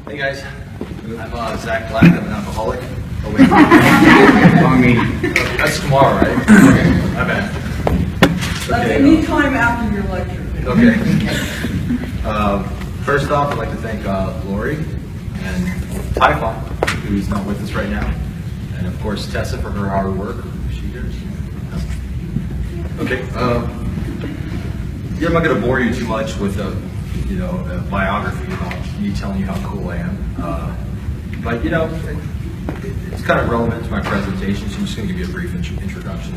Hey guys, I'm Zach Black. I'm an alcoholic. Oh wait, wrong meeting. That's tomorrow, right? Okay, my bad. That's any time after your lecture. Okay. First off, I'd like to thank Lori and Typhon, who's not with us right now, and of course Tessa for her hard work. She hears. Okay. Yeah, I'm not going to bore you too much with a biography about me telling you how cool I am. But it's kind of relevant to my presentation, so I'm just going to give you a brief introduction.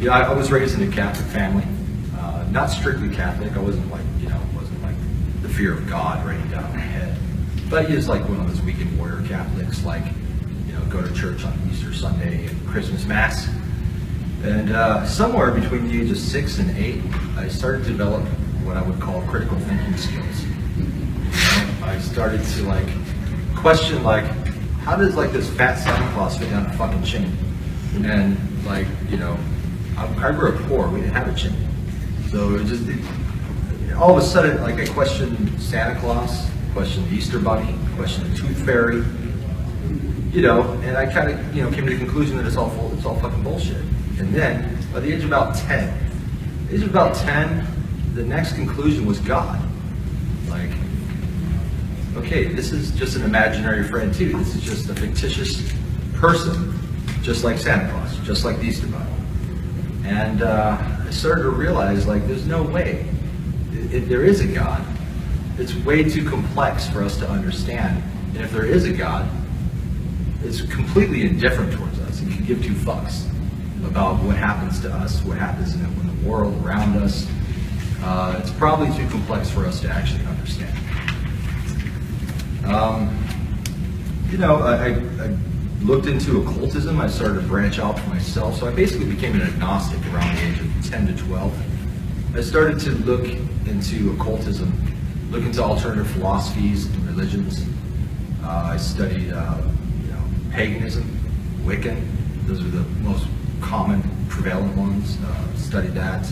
I was raised in a Catholic family, not strictly Catholic. I wasn't like the fear of God raining down on my head. But he was like one of those weekend warrior Catholics, like go to church on Easter Sunday and Christmas Mass. And somewhere between the age of 6 and 8, I started to develop what I would call critical thinking skills. I started to question how does this fat Santa Claus fit down a fucking chain? And I grew up poor. We didn't have a chain, so all of a sudden I questioned Santa Claus, questioned the Easter Bunny, questioned the Tooth Fairy, and I kind of came to the conclusion that it's all fucking bullshit. And then by the age of about 10, the next conclusion was God. Okay, this is just an imaginary friend too. This is just a fictitious person, just like Santa Claus, just like the Easter Bunny. And I started to realize there's no way. If there is a God, it's way too complex for us to understand. And if there is a God, it's completely indifferent towards us. He can give two fucks about what happens to us, what happens in the world around us. It's probably too complex for us to actually understand. I looked into occultism. I started to branch out for myself. So I basically became an agnostic around the age of 10 to 12. I started to look into occultism, look into alternative philosophies and religions. I studied, paganism, Wiccan. Those are the most common, prevalent ones. Studied that.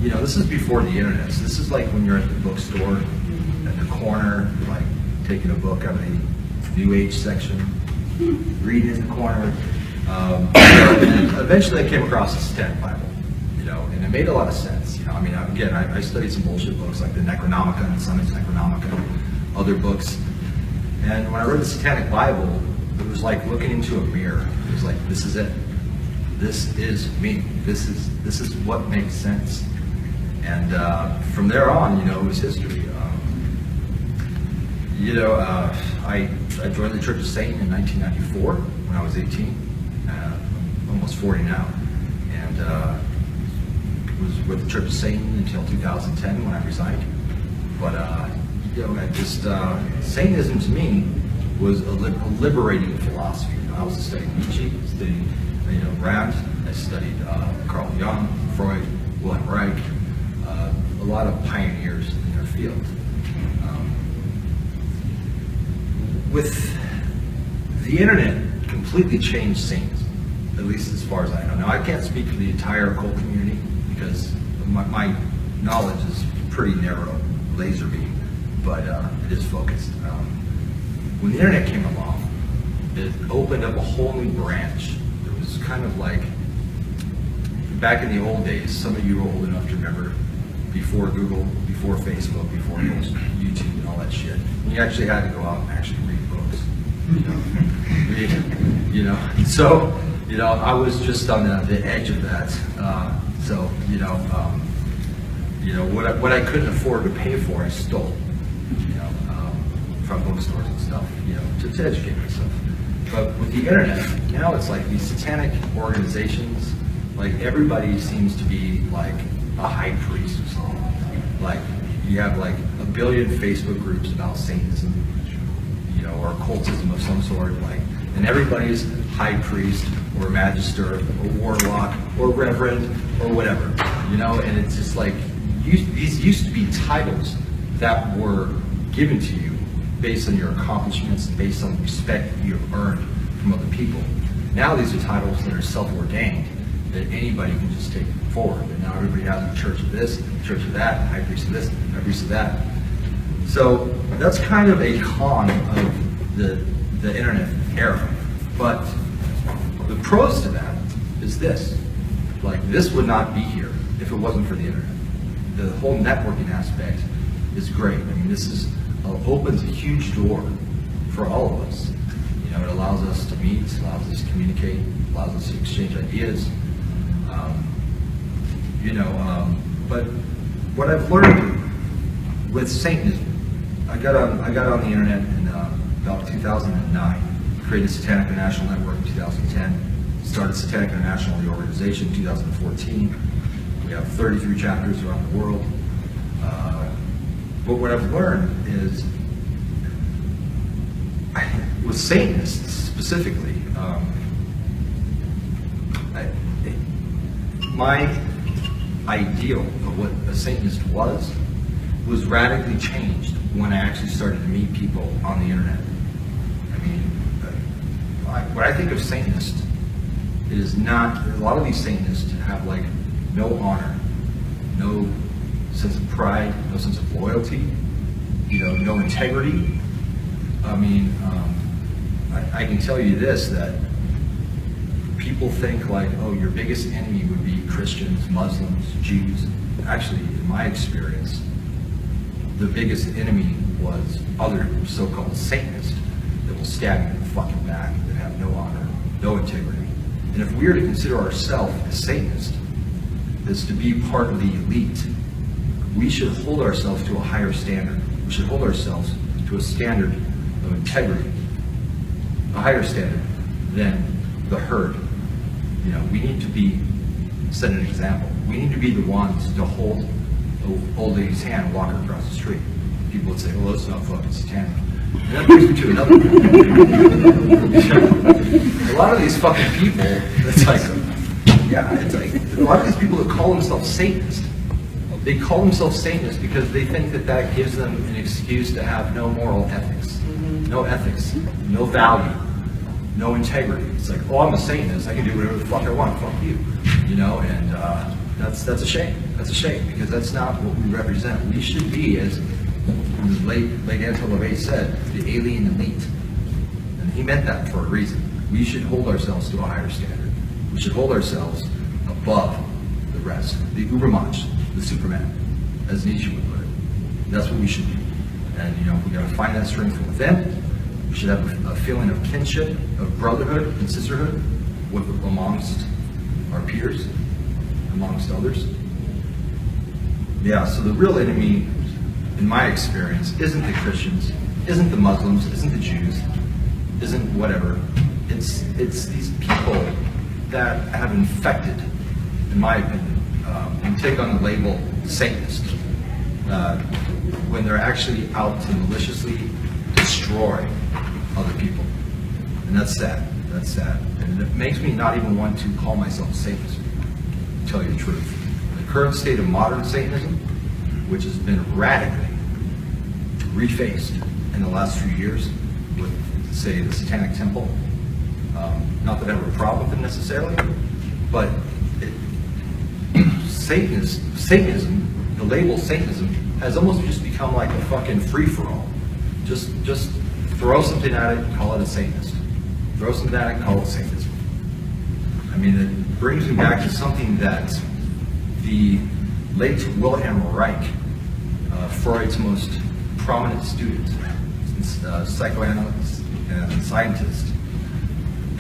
This is before the internet. So this is when you're at the bookstore, at the corner, taking a book out of the New Age section, reading in the corner. And eventually I came across the Satanic Bible, and it made a lot of sense. I studied some bullshit books like the Necronomicon and Sundays Necronomicon, other books. And when I read the Satanic Bible, it was like looking into a mirror. It was like, this is it. This is me. This is what makes sense. And from there on, it was history. I joined the Church of Satan in 1994 when I was 18, almost 40 now, and was with the Church of Satan until 2010 when I resigned. But Satanism to me was a liberating philosophy. I was studying Nietzsche, studying Rand. I studied Carl Jung, Freud, Wilhelm Reich, a lot of pioneers in their field. With the internet, completely changed Satanism, at least as far as I know. Now, I can't speak for the entire occult community because my knowledge is pretty narrow, laser beam, but it is focused. When the internet came along, it opened up a whole new branch. It was kind of back in the old days, some of you are old enough to remember, before Google, before Facebook, before YouTube and all that shit. You actually had to go out and actually read books. So, I was just on the edge of that. What I couldn't afford to pay for, I stole, from bookstores and stuff, to educate myself. But with the internet, now it's these satanic organizations, everybody seems to be a high priest or something. You have a billion Facebook groups about Satanism, or occultism of some sort, and everybody's high priest or magister or warlock or reverend or whatever, and it's just these used to be titles that were given to you based on your accomplishments, based on respect that you have earned from other people. Now these are titles that are self-ordained, that anybody can just take forward. And now everybody has a church of this, church of that, high priest of this, high priest of that. So that's kind of a con of the internet era. But the pros to that is this. Like, this would not be here if it wasn't for the internet. The whole networking aspect is great. I mean, this is opens a huge door for all of us. You know, it allows us to meet, allows us to communicate, allows us to exchange ideas. But what I've learned with Satanism, I got on the internet in about 2009, created Satanic International Network in 2010, started Satanic International, the organization, in 2014. We have 33 chapters around the world. But what I've learned is, with Satanists specifically, my ideal of what a Satanist was radically changed when I actually started to meet people on the internet. I mean, when I think of Satanist, it is not, a lot of these Satanists have like no honor, no sense of pride, no sense of loyalty, no integrity. I mean, I can tell you this, that people think like, oh, your biggest enemy would be Christians, Muslims, Jews. Actually, in my experience, the biggest enemy was other so-called Satanists that will stab you in the fucking back, that have no honor, no integrity. And if we are to consider ourselves as Satanists, as to be part of the elite, we should hold ourselves to a higher standard. We should hold ourselves to a standard of integrity, a higher standard than the herd. We need to set an example. We need to be the ones to hold the old lady's hand and walk her across the street. People would say, well, that's not fucking satanic. And that brings me to another point. A lot of these fucking people, it's like a lot of these people that call themselves Satanists, they call themselves Satanists because they think that gives them an excuse to have no moral ethics, no ethics, no value, no integrity. It's like, oh, I'm a Satanist, I can do whatever the fuck I want, fuck you. And that's a shame. That's a shame, because that's not what we represent. We should be, as the late Anton LaVey said, the alien elite. And he meant that for a reason. We should hold ourselves to a higher standard. We should hold ourselves above the rest. The Ubermensch, the Superman, as Nietzsche would put it. That's what we should be. And we got to find that strength from within. We should have a feeling of kinship, of brotherhood and sisterhood amongst our peers, amongst others. Yeah, so the real enemy, in my experience, isn't the Christians, isn't the Muslims, isn't the Jews, isn't whatever. It's these people that have infected, in my opinion, and take on the label Satanist, when they're actually out to maliciously destroy other people. And that's sad. That's sad. And it makes me not even want to call myself a Satanist, to tell you the truth. The current state of modern Satanism, which has been radically refaced in the last few years with, say, the Satanic Temple. Not that I have a problem with it necessarily, but Satanism, the label Satanism, has almost just become like a fucking free-for-all. Just throw something at it and call it a Satanist. Throw something at it and call it Satanism. I mean, it brings me back to something that the late Wilhelm Reich, Freud's most prominent student, psychoanalyst and scientist,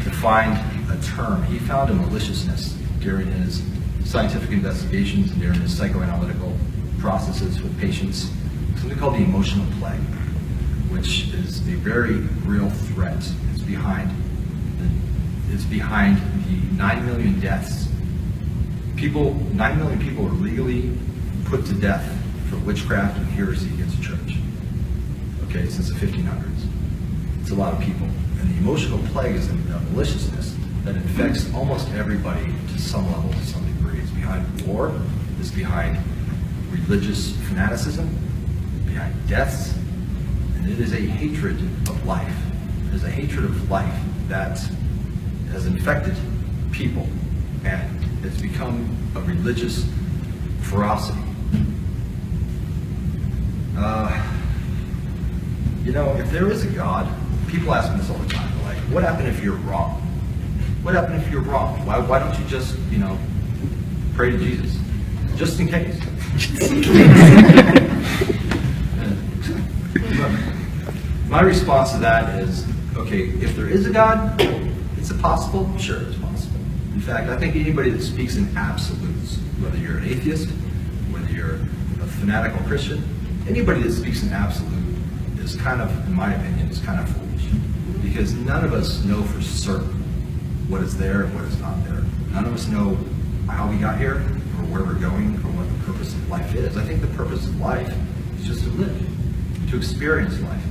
defined a term. He found a maliciousness during his scientific investigations and during his psychoanalytical processes with patients, something called the emotional plague, which is a very real threat. It's behind the 9 million deaths. 9 million people are legally put to death for witchcraft and heresy against the church. Okay, since the 1500s. It's a lot of people. And the emotional plague is a maliciousness that infects almost everybody to some level, to some degree. It's behind war, it's behind religious fanaticism, behind deaths, and it is a hatred of life. It is a hatred of life that has infected people, and it's become a religious ferocity. You know, if there is a God, people ask me this all the time. They're like, what happened if you're wrong? What happened if you're wrong? Why don't you just, pray to Jesus? Just in case. My response to that is, okay, if there is a God, is it possible? Sure, it's possible. In fact, I think anybody that speaks in absolutes, whether you're an atheist, whether you're a fanatical Christian, anybody that speaks in absolute is kind of, in my opinion, is kind of foolish. Because none of us know for certain what is there and what is not there. None of us know how we got here, or where we're going, or what the purpose of life is. I think the purpose of life is just to live, to experience life,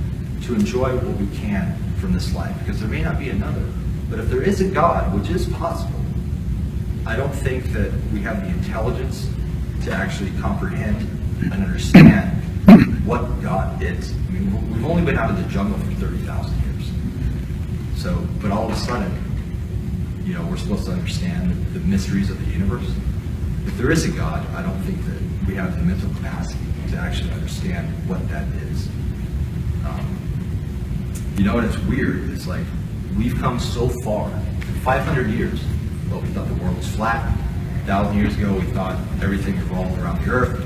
to enjoy what we can from this life, because there may not be another. But if there is a God, which is possible, I don't think that we have the intelligence to actually comprehend and understand what God is. I mean, we've only been out of the jungle for 30,000 years. So, but all of a sudden, we're supposed to understand the mysteries of the universe. If there is a God, I don't think that we have the mental capacity to actually understand what that is. And it's weird. It's like we've come so far. In 500 years, we thought the world was flat. 1,000 years ago, we thought everything revolved around the Earth.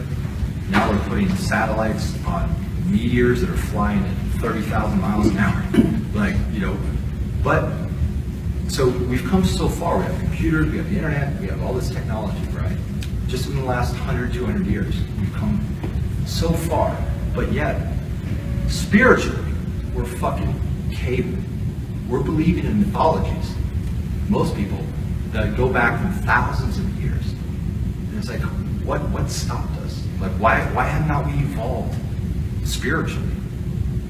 Now we're putting satellites on meteors that are flying at 30,000 miles an hour. So we've come so far. We have computers, we have the internet, we have all this technology, right? Just in the last 100, 200 years, we've come so far. But yet, spiritually, we're fucking caving. We're believing in mythologies, most people, that go back from thousands of years. And it's like, what stopped us? Like, why have not we evolved spiritually?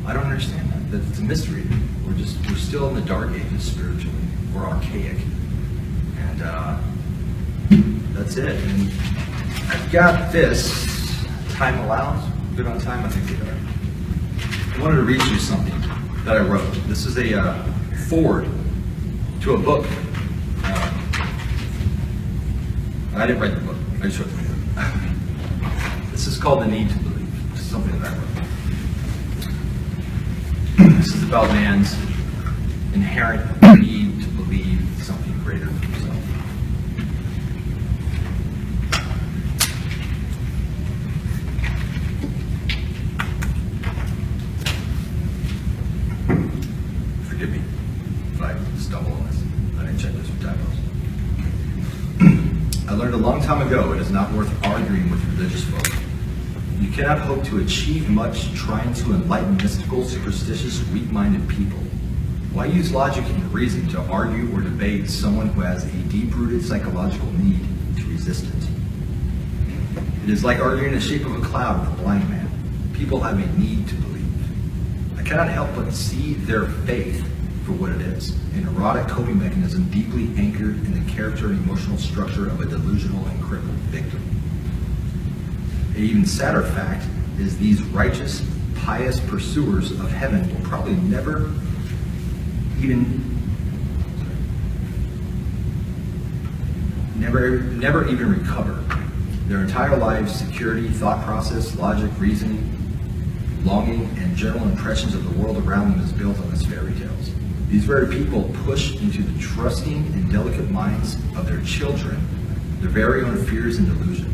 I don't understand that. It's a mystery. We're still in the dark ages spiritually. We're archaic. And that's it. And I've got this. Time allows. Good on time? I think we are. I wanted to read you something that I wrote. This is a foreword to a book. I didn't write the book. I just wrote the book. This is called The Need to Believe. This is something that I wrote. This is about man's inherent need to believe something greater than himself. Forgive me if I stumble on this. I didn't check this for typos. I learned a long time ago it is not worth arguing with religious folk. You cannot hope to achieve much trying to enlighten mystical, superstitious, weak-minded people. Why use logic and reason to argue or debate someone who has a deep-rooted psychological need to resist it? It is like arguing the shape of a cloud with a blind man. People have a need to believe. I cannot help but see their faith for what it is, a neurotic coping mechanism deeply anchored in the character and emotional structure of a delusional and crippled victim. An even sadder fact is these righteous, pious pursuers of heaven will probably never even recover. Their entire lives, security, thought process, logic, reasoning, longing, and general impressions of the world around them is built on its fairy tales. These very people push into the trusting and delicate minds of their children their very own fears and delusion.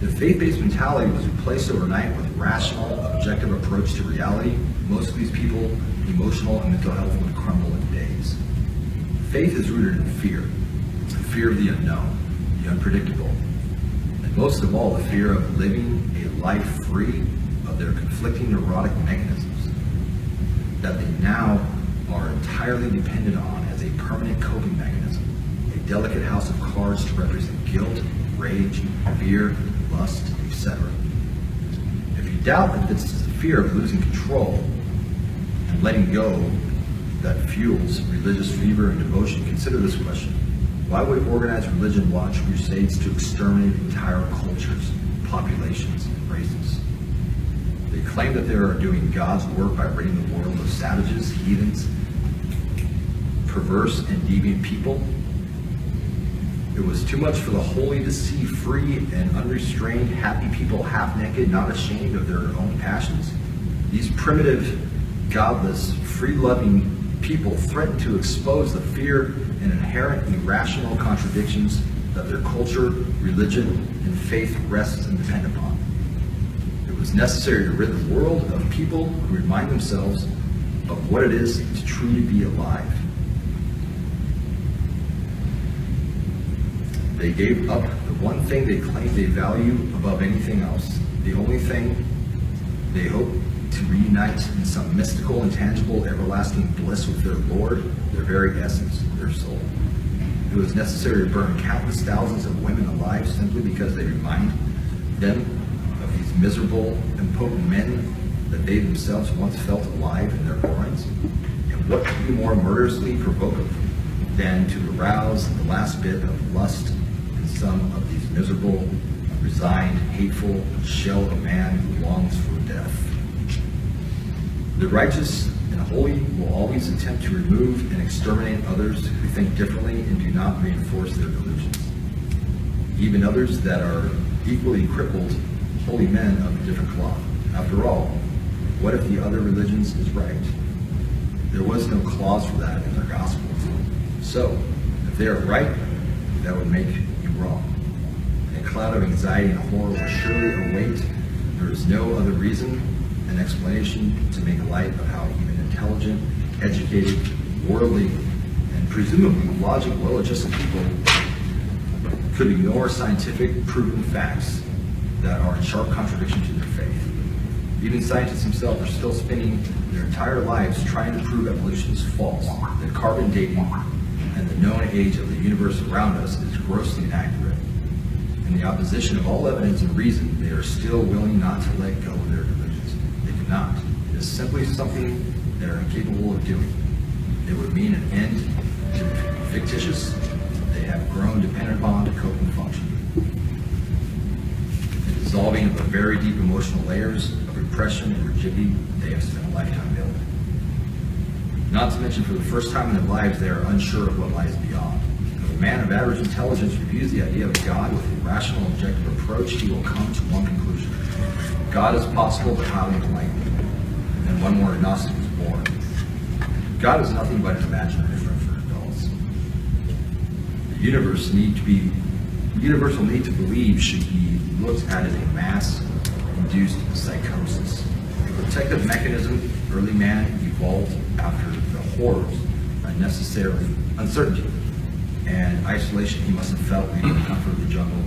If faith-based mentality was replaced overnight with a rational, objective approach to reality, most of these people, emotional and mental health would crumble in days. Faith is rooted in fear. It's the fear of the unknown, the unpredictable, and most of all, the fear of living a life free of their conflicting neurotic mechanisms that they now are entirely dependent on as a permanent coping mechanism, a delicate house of cards to represent guilt, rage, fear, lust, etc. If you doubt that this is the fear of losing control and letting go that fuels religious fever and devotion, consider this question. Why would organized religion launch crusades to exterminate entire cultures, populations, and races? They claim that they are doing God's work by ridding the world of savages, heathens, perverse and deviant people. It was too much for the holy to see free and unrestrained, happy people half naked, not ashamed of their own passions. These primitive godless, free-loving people threatened to expose the fear and inherent irrational contradictions that their culture, religion, and faith rests and depend upon. It was necessary to rid the world of people who remind themselves of what it is to truly be alive. They gave up the one thing they claimed they value above anything else, the only thing they hope to reunite in some mystical, intangible, everlasting bliss with their Lord, their very essence, their soul. It was necessary to burn countless thousands of women alive simply because they remind them of these miserable, impotent men that they themselves once felt alive in their groins. And what could be more murderously provocative than to arouse the last bit of lust in some of these miserable, resigned, hateful shell of man who longs for death? The righteous and holy will always attempt to remove and exterminate others who think differently and do not reinforce their delusions. Even others that are equally crippled, holy men of a different cloth. After all, what if the other religions is right? There was no clause for that in their gospels. So, if they are right, that would make you wrong. A cloud of anxiety and horror will surely await. There is no other reason and explanation to make light of how even intelligent, educated, worldly, and presumably logical, well-adjusted people could ignore scientific, proven facts that are in sharp contradiction to their faith. Even scientists themselves are still spending their entire lives trying to prove evolution is false, that carbon dating and the known age of the universe around us is grossly inaccurate. In the opposition of all evidence and reason, they are still willing not to let go of their delusions. They cannot. It is simply something they are incapable of doing. It would mean an end to the fictitious they have grown dependent upon to cope and function. The dissolving of the very deep emotional layers of repression and rigidity they have spent a lifetime building. Not to mention, for the first time in their lives, they are unsure of what lies beyond. If a man of average intelligence reviews the idea of God with a rational, objective approach, he will come to one conclusion. God is possible but highly unlikely. And one more agnostic was born. God is nothing but an imaginary friend for adults. The universal need to believe should be looked at as a mass-induced psychosis. A protective mechanism early man evolved after the horrors, unnecessary uncertainty, and isolation he must have felt leaving the comfort of the jungle,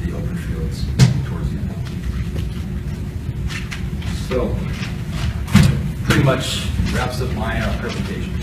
the open fields, towards the end. So, pretty much wraps up my presentation.